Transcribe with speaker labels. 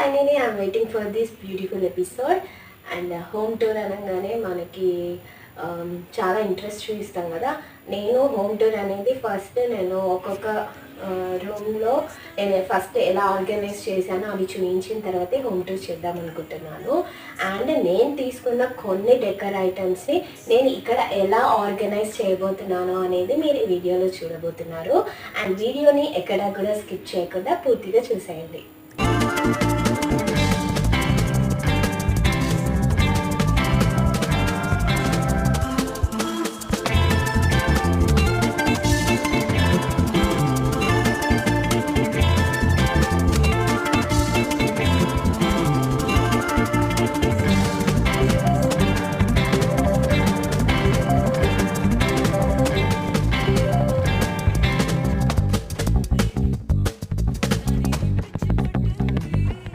Speaker 1: finally I'm waiting for this beautiful episode. And home tour అనగానే మనకి చాలా interest చూపిస్తాం కదా. నేను హోమ్ టూర్ అనేది ఫస్ట్ నేను ఒక్కొక్క రూమ్లో నేను ఫస్ట్ ఎలా ఆర్గనైజ్ చేశానో అవి చూపించిన తర్వాతే హోమ్ టూర్ చేద్దాం అనుకుంటున్నాను. అండ్ నేను తీసుకున్న కొన్ని డెకర్ ఐటమ్స్ని నేను ఇక్కడ ఎలా ఆర్గనైజ్ చేయబోతున్నాను అనేది మీరు ఈ వీడియోలో చూడబోతున్నారు. అండ్ వీడియోని ఎక్కడా కూడా స్కిప్ చేయకుండా పూర్తిగా చూసేయండి.